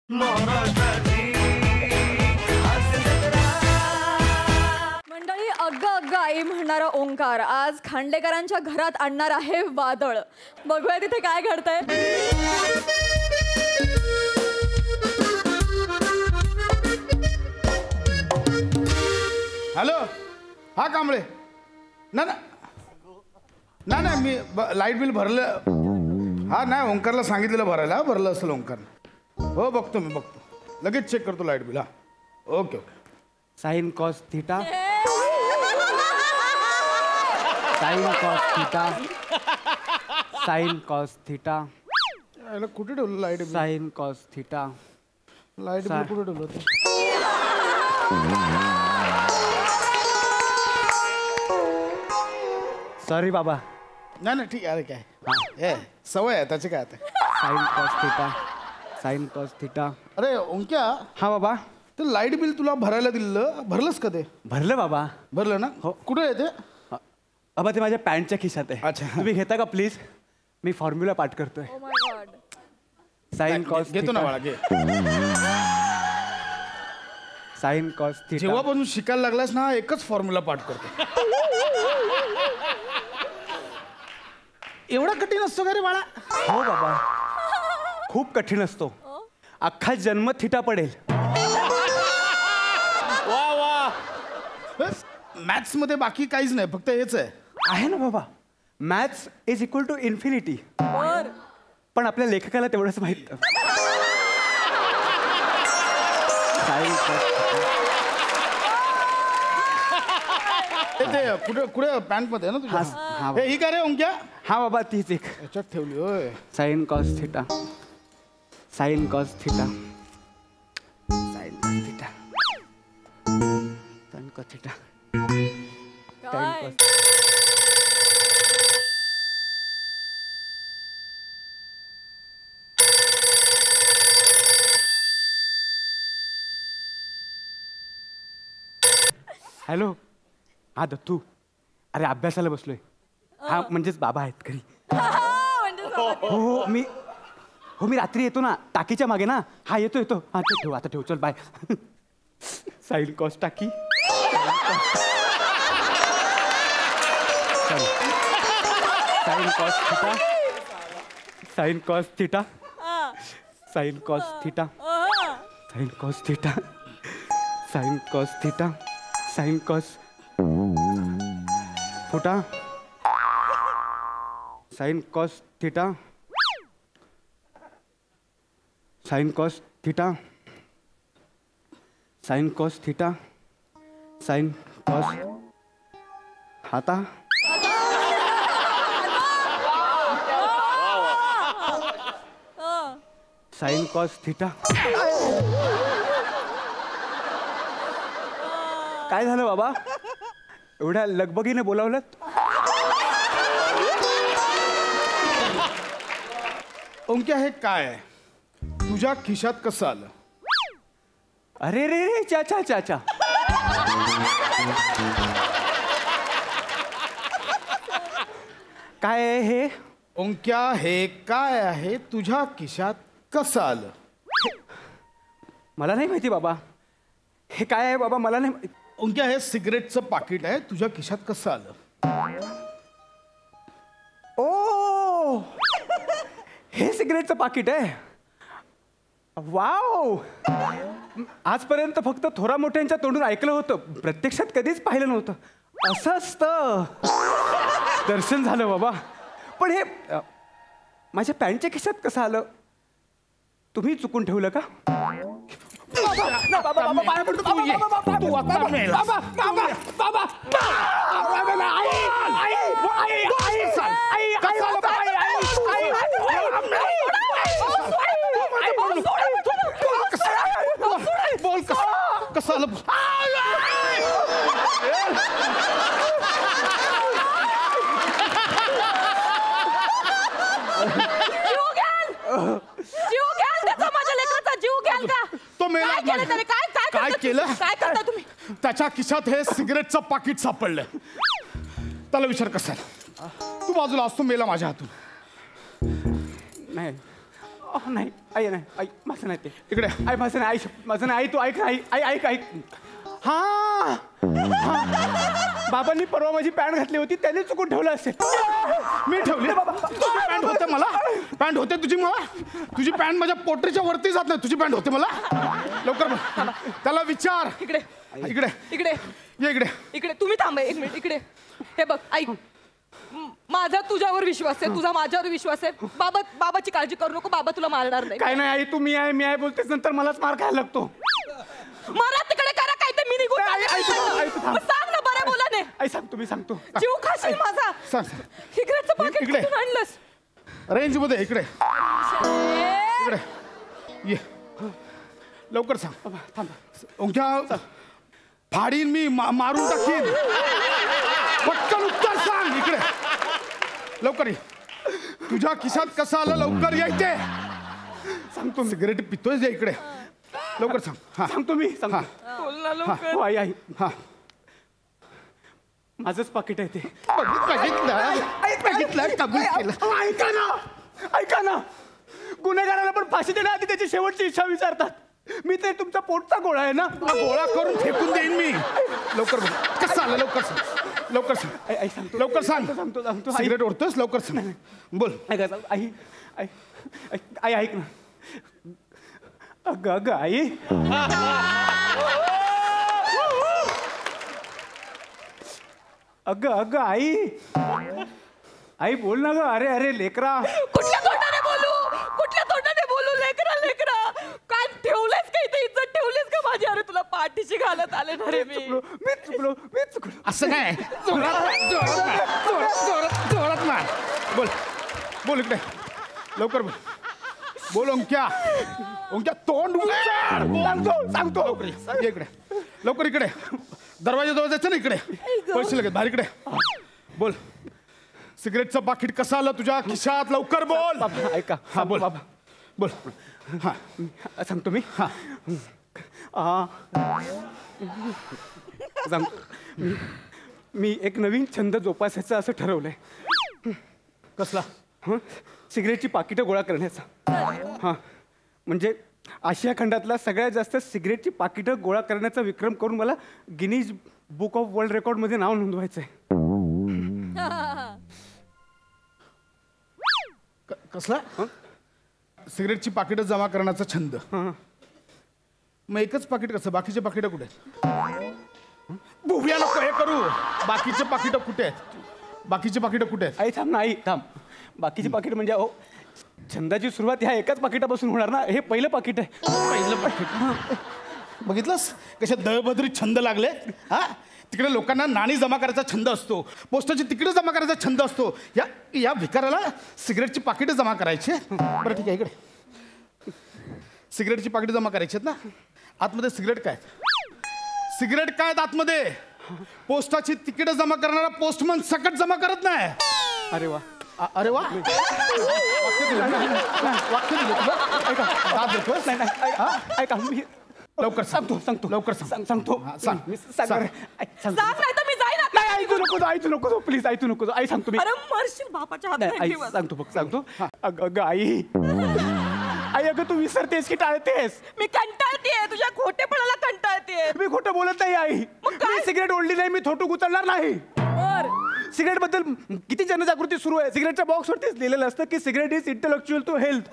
मंडळी, अग्ग अग्ग आई म्हणणारा ओंकार आज खांडेकरांच्या घरात आणणार आहे वादळ. बघूया तिथे काय घडतंय. हॅलो, हा कांबळे. ना ना ना ना मी लाईट बिल भरलं. हा नाही, ओंकारला सांगितलेलं भरायला. भरलं असेल ओंकार. हो बघतो, मी बघतो, लगेच चेक करतो लाईट बिल. हा okay okay. Sine cos theta, sine cos theta, sine cos theta, याला कुठे ठेवलं light bill? Sine cos theta. Light bill कुठे ठेवलं होतं? सॉरी बाबा. नाही नाही ठीक आहे. अरे काय सवय आहे त्याची, काय आता. Sine cos theta, sine cos theta. अरे ओंक्या, हा बाबा. ते लाईट बिल तुला भरायला दिलं, भरलंस का ते? भरलं बाबा. भरलं ना? हो. कुठे आहे ते? बाबा ते माझ्या पॅन्टच्या खिशात आहे. अच्छा. तुम्ही घेता का प्लीज? मी फॉर्म्युला पाठ करतोय. Oh my God. Sine cos घेतो ना बाळा, घे. Sine cos theta. जेव्हापासून शिकायला लागलास ना, एकच फॉर्म्युला पाठ करतो. एवढा कठीण असतो का रे बाळा? हो बाबा, खूप कठीण असतो. अख्खा जन्म थिटा पडेल. वा वा. मॅथ्स मध्ये बाकी काहीच नाही, फक्त हेच आहे. आहे ना बाबा. Maths is equal to infinity. बर. पण आपल्या लेखकाला तेवढंच माहित. ते कुठे कुठे पॅन्ट मध्ये आहे ना हा. तुझ्या? ही काय रे ओंक्या? हा बाबा, तीच एक. याच्यात ठेवली होय. Sine cos theta, sine cos theta, sine cos theta, sine cos theta, sine काय? कॉस. हॅलो. हा दत्तू. अरे अभ्यासाला बसलोय. हा म्हणजेच बाबा आहेत घरी. हो मी रात्री येतो ना, टाकीच्या मागे ना. हा येतो येतो. हा ठेव, आता ठेव, चल बाय. साइन कॉस टाकी, sine cos theta, sine cos theta, sine cos theta, sine cos theta, sine cos theta, sine cos फुटा, sine cos theta, sine cos theta, sine cos theta, sine cos हाता. Sine cos theta. काय झालं बाबा? एवढ्या लगबगीने बोलावलं? ओंक्या, हे काय आहे? तुझ्या खिशात कसं आलं? अरे रे रे, चाचा चाचा. काय आहे हे? ओंक्या, हे काय आहे? तुझ्या खिशात कसं आलं? मला नाही माहिती बाबा. हे काय आहे बाबा, मला नाही माहिती. ओंक्या, हे सिगरेटचं पाकिट आहे, तुझ्या खिशात कसं आलं? ओ, हे सिगरेटचं पाकिट आहे. वाव. आजपर्यंत फक्त थोरा मोठ्यांच्या तोंडून ऐकलं होतं, प्रत्यक्षात कधीच पाहिलं नव्हतं. असं असतं. दर्शन झालं बाबा. पण हे माझ्या पॅन्टच्या खिशात कसं आलं? तुम्ही चुकून ठेवलं का? बोल कसं आलं? जीव घ्याल त्याचा, माझ्या लेकराचा जीव घ्याल का? तो मेला. काय केलं त्याने? काय केलं? काय करता तुम्ही? त्याच्या खिशात हे सिगरेटचं पाकिट सापडलंय. त्याला विचार कसा. तू बाजूला असतो, मेला माझ्या हातून. नाही. नाही आई नाही आई माझं नाही ते इकडे आई माझं नाही आई माझं नाही आई तू ऐक आई आई ऐक ऐक हा बाबांनी परवा माझी पॅन्ट घातली होती त्याने चुकून ठेवलं असेल. मी ठेवली तुझी पॅन्ट होते मला पॅन्ट होते तुझी मला तुझी पॅन्ट माझ्या पोटरीच्या वरती जात नाही तुझी पॅन्ट होते मला लवकर बघ. त्याला विचार इकडे इकडे इकडे ये इकडे इकडे तुम्ही थांबा एक मिनिट इकडे हे बघ ऐक माझा तुझ्यावर विश्वास आहे तुझा माझ्यावर विश्वास आहे बाबाची काळजी करू नको बाबा तुला मारणार नाही. काय नाही आई तू मी आहे बोलतेस नंतर मलाच मार खायला लागतो. मारा तिकडे करा काय ते मी निघून आई, आई, जाते. आई, तू थांब. मग सांग ना बरं बोला ने आई सांगतो मी सांगतो. जीव खाशील माझा सांग सिगरेटचं पाकिट इकडे. कुठून आणलंस रेंज मध्ये इकडे इकडे ये लवकर सांग थांब ओंक्या फाडीन मी मारून टाकीन पटकन उत्तर सांग इकडे लवकर ये तुझ्या खिशात कसं आलं लवकर यायचे सांगतो सिगरेट पितोय जे इकडे लवकर सांग हा सांगतो मी सांगतो. बोल ना हा, लवकर हो आई आई हा माझंच पाकिट आहे ते. बघितलं कबूल केलं ऐका ना ऐका ना गुन्हेगाराला पण फाशी देण्याआधी त्याची शेवटची इच्छा विचारतात. मी ते तुमचा पोटचा गोळा आहे ना हा गोळा करून फेकून देईन मी लवकर बघ कसं आलं लवकर सांग लवकर सांग आई आई सांगतो लवकर सांग सांगतो सांगतो आई सिगरेट ओढतोस लवकर सांग बोल ऐका आई आई आई ऐक ना अगं अगं आई अगं अगं आई आई बोल ना ग अरे अरे लेकरा कुठल्या तोंडाने बोलू लेकरा काय ठेवलंस का इथे इज्जत ठेवलीस का माझी अरे तुला पाठीशी घालत आले ना रे मी मी चुकलो असं काय जोरात मार बोल बोल इकडे लवकर बोल बोल ओंक्या तोंड उघड. सांगतो लवकर ये इकडे लवकर इकडे दरवाजा जवळ जायचं ना इकडे पैसे लगेच बाहेर इकडे बोल सिगरेटचं पाकिट कसं आलं तुझ्या खिशात लवकर बोल बाबा ऐका हा बोल बाबा बोल हा सांगतो मी हा सांगतो मी एक नवीन छंद जोपासायचं असं ठरवलंय. कसला हं सिगरेटची पाकिटं गोळा करण्याचा. हां म्हणजे आशिया खंडातला सगळ्यात जास्त सिगरेटची पाकिटं गोळा करण्याचा विक्रम करून मला गिनीज बुक ऑफ वर्ल्ड रेकॉर्डमध्ये नाव नोंदवायचं आहे. कसला सिगरेटची पाकिटं जमा करण्याचा छंद हां मग एकच पाकिट कसं बाकीचे पाकिटं कुठे आहेत बुव्या नको हे करू बाकीचे पाकिटं कुठे आहेत बाकीचे पाकिटं कुठे आहेत आई थांब ना आई थांब बाकीची पाकिट म्हणजे अहो छंदाची सुरुवात ह्या एकाच पाकिटापासून होणार ना हे पहिलं पाकिट आहे. पहिलं पाकिट बघितलंस कशा दळबद्री छंद लागले हा तिकडे लोकांना नाणी जमा करायचा छंद असतो पोस्टाची तिकीटं जमा करायचा छंद असतो या भिकाऱ्याला सिगरेटची पाकिटं जमा करायची बरं ठीक आहे इकडे सिगरेटची पाकिटं जमा करायची आहेत ना आतमध्ये सिगरेट काय सिगरेट काय आहेत आतमध्ये पोस्टाची तिकीटं जमा करणारा पोस्टमन सकट जमा करत नाही. अरे वा अरे वा वाक्य दिलं तुला? ऐका, दाद देतोस? नाही नाही ऐका मी लवकर सांगतो लवकर सांगतो हा, सांग. मी सांग सांग. सांग नाही तर मी जाईन आता. नाही आई तू नको प्लीज आई तू नको आई सांगतो मी अरे मरशील बापाच्या नाही, आई हातात सांगतो बघ सांगतो अगं अगं आई आई अगं तू विसरतेस की टाळतेस. मी कंटाळतेय तुझ्या खोटेपणाला कंटाळतेय. मी खोटं बोलत नाही आई मी सिगरेट ओढली नाही मी थोटू उचलणार नाही. सिगरेट बद्दल किती जनजागृती सुरू आहे. सिगरेटच्या बॉक्सवरतीच लिहिलेलं असतं की cigarette is intellectual to health.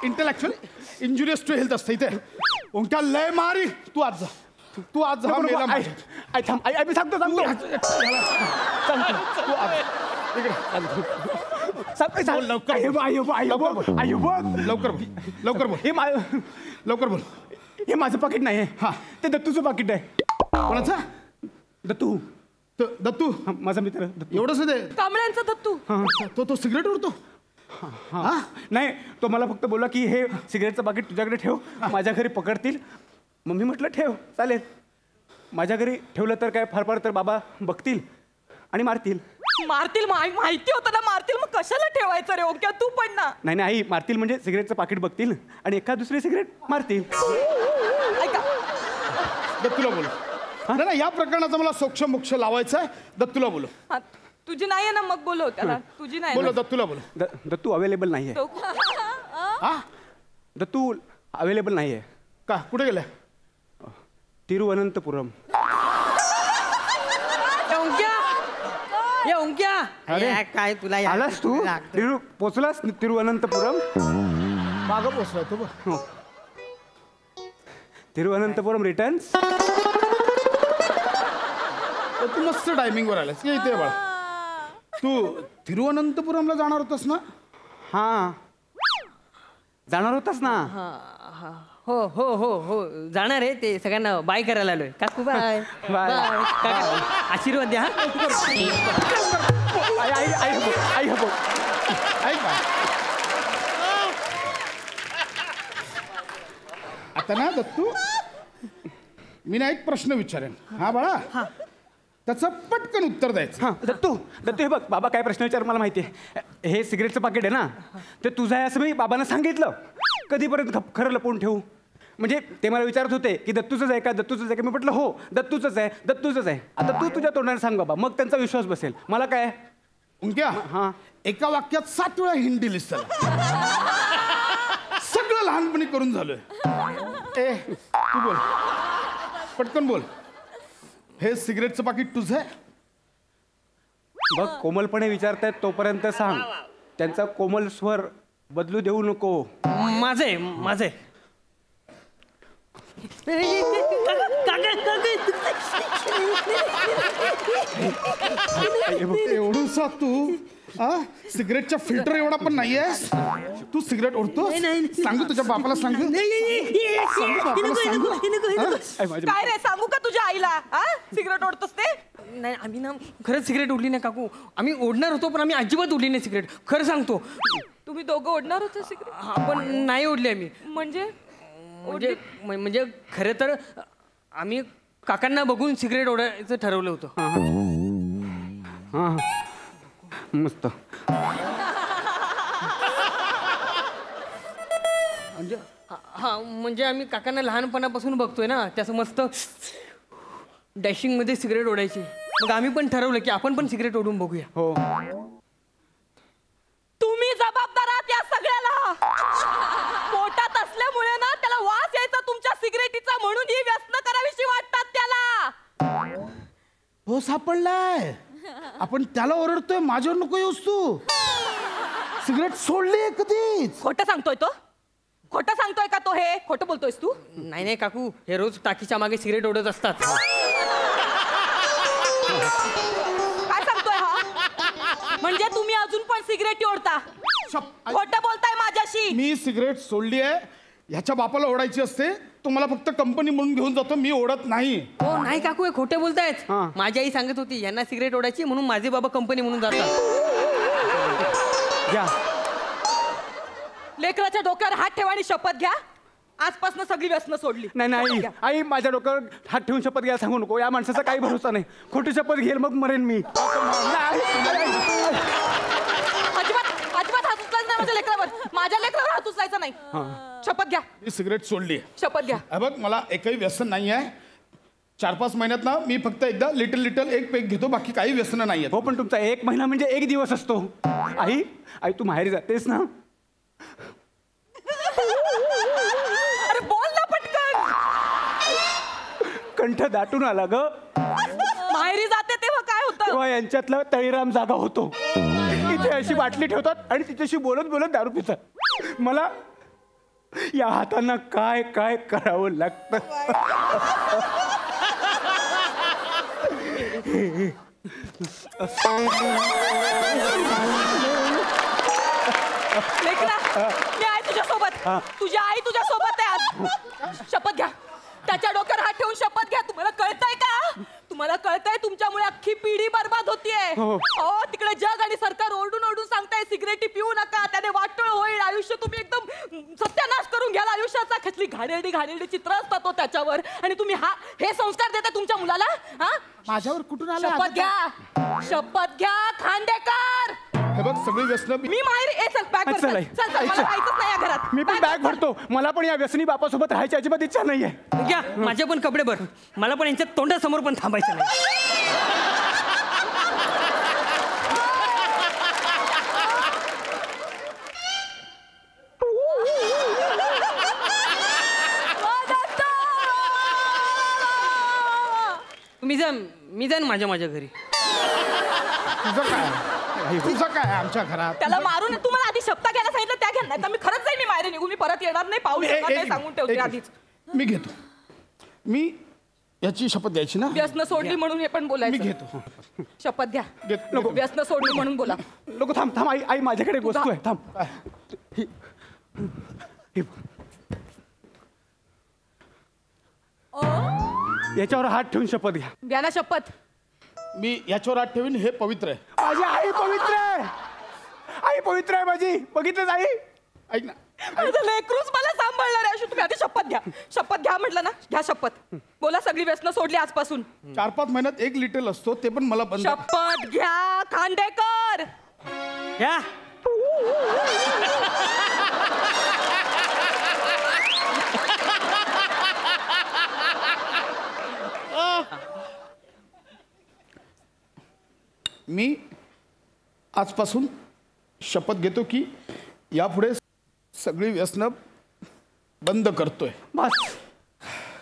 Intellectual injurious to health असतं इथे ओंक्या लय मारी तू आज जा तू आज जा मेला माझ्या. आई थांब आई मी सांगतो तू आज बोल, लवकर बोल लवकर बोल हे माझं पाकिट नाही आहे हा. ते दत्तूचं पाकिट आहे. कोणाचा दत्तू दत्तू हा, माझा मित्र दत्तू. एवढंच दे कांबळ्यांचा दत्तू तो सिगरेट उडतो हा नाही तो मला फक्त बोला की हे सिगरेटचं पाकिट तुझ्याकडे ठेव माझ्या घरी पकडतील. मग मी म्हटलं ठेव चालेल. माझ्या घरी ठेवलं तर काय फार तर बाबा बघतील आणि मारतील. माहिती होतं ना मारतील मग कशाला ठेवायचं रे ओक्या तू पण ना. नाही आई मारतील म्हणजे सिगरेटचं पाकिट बघतील आणि एका दुसरी सिगरेट मारतील. ऐका दत्तूला बोलू नाही या प्रकरणाचा मला सोक्ष मोक्ष लावायचा आहे. दत्तूला बोलू तुझी नाही आहे ना मग बोलव त्याला. तुझी नाही बोलो ना. दत्तूला बोलो. दत्तू अवेलेबल नाही आहे. तो- हा दत्तू अवेलेबल नाही आहे. का कुठे गेलाय? तिरुवनंतपुरम. ये ओंक्या अरे, अरे काय तुला या- आलास तू? लागतं. पोचलास तिरुवनंतपुरम? मागं पोचलाय तू बघ. हो. तिरुवनंतपुरम रिटर्न्स. तू मस्त टायमिंगवर आलास की इथे बाळा. तू तिरुवनंतपुरमला जाणार होतास ना? हां, जाणार होतास ना? हो हो हो हो जाणार आहे ते सगळ्यांना बाय करायला आलोय. काकू बाय बाय. आशीर्वाद द्या. आई हबो. ऐक का आता ना दत्तू, मी ना एक प्रश्न विचारेन. हा बाळा, त्याचं पटकन उत्तर द्यायचं. हां, दत्तू हे बघ, बाबा काय प्रश्न विचार मला माहिती आहे. हे सिगरेटचं पाकिट आहे ना, ते तुझं आहे असं मी बाबांना सांगितलं. कधीपर्यंत खरं लपवून ठेवू? म्हणजे ते मला विचारत होते की दत्तूचंच आहे का, दत्तूचंच आहे का. मी म्हटलं हो दत्तूचंच आहे. आता तू तुझ्या तोंडाने सांग बाबा, मग त्यांचा विश्वास बसेल. मला काय उंक्या, हां. एका वाक्यात 7 वेळा हिंट दिलीस त्याला. सगळं लहानपणी करून झालोय. ए तू बोल, पटकन बोल. हे सिगरेटचं पाकिट तुझं आहे? बघ, कोमलपणे विचारतायत तोपर्यंत सांग. त्यांचा कोमल स्वर बदलू देऊ नको. माझे एवढूसा तू सिगरेटच्या फिल्टर एवढा पण नाहीयेस. तू सिगरेट ओढतो? सांगू तुझ्या बापाला सांगू? काय रे, सांगू का तुझ्या आईला? हा, सिगरेट ओढतोस ते? नाही आम्ही ना खरंच सिगरेट ओढली नाही काकू. आम्ही ओढणार होतो पण आम्ही अजिबात ओढली नाही सिगरेट. खरं सांगतो. तुम्ही दोघं ओढणार होते सिगरेट? आपण नाही ओढली आम्ही. म्हणजे म्हणजे खरं तर आम्ही काकांना बघून सिगरेट ओढायचं ठरवलं होतं. हां, मस्त. हा म्हणजे आम्ही काकांना लहानपणापासून बघतोय ना, त्याचं मस्त डॅशिंग मध्ये सिगरेट ओढायची. मग आम्ही पण ठरवलं की आपण पण सिगरेट ओढून बघूया. हो, तुम्ही जबाबदार आहात या सगळ्याला. पोटात असल्यामुळे ना त्याला वास यायचा तुमच्या सिगरेटीचा, म्हणून ही व्यसन करावीशी वाटतात त्याला. हो, सापडलाय. आपण त्याला ओरडतोय, माझ्यावर नको येऊस तू. सिगरेट सोडली कधीच. खोटं सांगतोय तो? खोटं सांगतोय का तो? हे खोटं बोलतोयस तू? नाही काकू, हे रोज टाकीच्या मागे सिगरेट ओढत असतात. काय सांगतोय हा? म्हणजे तुम्ही अजून पण सिगरेटी ओढता? खोटं बोलताय माझ्याशी. मी सिगरेट सोडली आहे. ह्याच्या बापाला ओढायची असते. तुम्हाला फक्त कंपनी म्हणून घेऊन जातो, मी ओढत नाही. हो नाही काकू, हे खोटे बोलतायत. हां. माझी आई सांगत होती यांना सिगरेट ओढायची म्हणून माझे बाबा कंपनी म्हणून जातात. घ्या. लेकराच्या डोक्यावर हात ठेवा आणि शपथ घ्या. आजपासून सगळी व्यसनं सोडली. नाही आई, माझ्या डोक्यावर हात ठेवून शपथ घ्यायला सांगू नको. या माणसाचा काही भरोसा नाही. खोटी शपथ घेईल मग मरेन मी. अजिबात हात उचलायचा नाही माझ्या लेकरावर. माझ्या लेकरावर हात उचलायचा नाही. शपथ घ्या. मी सिगरेट सोडली. शपथ घ्या. हे बघ, मला एकही व्यसन नाही आहे. 4-5 महिन्यात ना मी फक्त एकदा लिटल एक पेक घेतो, बाकी काही व्यसन नाही आहेत. हो, पण तुमचा 1 महिना म्हणजे 1 दिवस असतो. आई तू माहेरी जातेस ना? अरे बोल ना पटकन. कंठ दाटून आला ग. माहेरी जाते तेव्हा काय होतं? तेव्हा यांच्यातला तळीराम जागा होतो. इथे अशी बाटली ठेवतात आणि तिच्याशी बोलत दारू पितात. मला या हातांना काय काय करावं लागतं. लेकरा, मी आहे तुझ्या सोबत. तुझी आई तुझ्या सोबत आहे आज. शपथ घ्या. त्याच्या डोक्यावर हात ठेवून शपथ घ्या. तुम्हाला कळतंय का? तुम्हाला कळतंय तुमच्यामुळे अख्खी पिढी बर्बाद होतीये. हो. हो, तिकडे जग आणि सरकार ओरडून सांगताय सिगरेटी पिऊ नका, त्याने वाटोळ होईल, आयुष्य तुम्ही एकदम सत्यानाश करून घ्याल आयुष्याचा. कसली घाणेरडी चित्र असतात तो त्याच्यावर, आणि तुम्ही हे संस्कार देता तुमच्या मुलाला? हा, माझ्यावर कुठून आलं? शपथ घ्या खांडेकर. हे बघ, सगळी व्यसन मी माहेर. चल बॅग भर. चल, आई. चल मला राहायचंच नाही या घरात. मी पण बॅग भरतो. मला पण या व्यसनी बापासोबत राहायची अजिबात इच्छा नाहीये. घ्या माझे पण कपडे भर. मला पण यांच्या तोंडासमोर पण थांबायचं नाही. मी जाईन माझ्या घरी. तुझं काय आमच्या घरात? त्याला मारून तुम्हाला आधी शब्द घ्यायला सांगितलं त्या घ्या, नाही तर मी खरंच जाईन, मी माहेरी निघून मी परत येणार नाही, पाऊल ठेवणार नाही, सांगून ठेवते आधीच. मी घेतो. मी याची शपथ द्यायची ना? व्यसन सोडली म्हणून हे पण मी बोलायचं. घेतो. शपथ घ्या. नको. व्यसन सोडली म्हणून बोला. नको, थांब थांब, आई आई माझ्याकडे एक वस्तू आहे, थांब. ही बघ. याच्यावर हात ठेवून शपथ घ्या. घ्या ना शपथ. मी याच्यावर हात ठेवीन, हे पवित्र आहे. माझी आई पवित्र आहे. आई पवित्र आहे माझी. बघितलंच आई? ऐक ना. माझं लेकरूच मला सांभाळणार आहे. अशी तुम्ही आधी शपथ घ्या. शपथ घ्या म्हटलं ना, घ्या शपथ. बोला सगळी व्यसनं सोडली आजपासून. 4-5 महिन्यात 1 लिटर असतो, ते पण मला बंद. शपथ घ्या खांडेकर. घ्या. मी आजपासून शपथ घेतो की यापुढे सगळी व्यसनं बंद करतोय. बस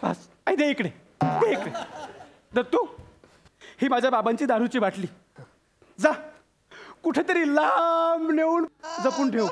बस. आई दे इकडे, दे इकडे. दत्तू, ही माझ्या बाबांची दारूची बाटली. जा कुठेतरी लांब नेऊन जपून ठेव.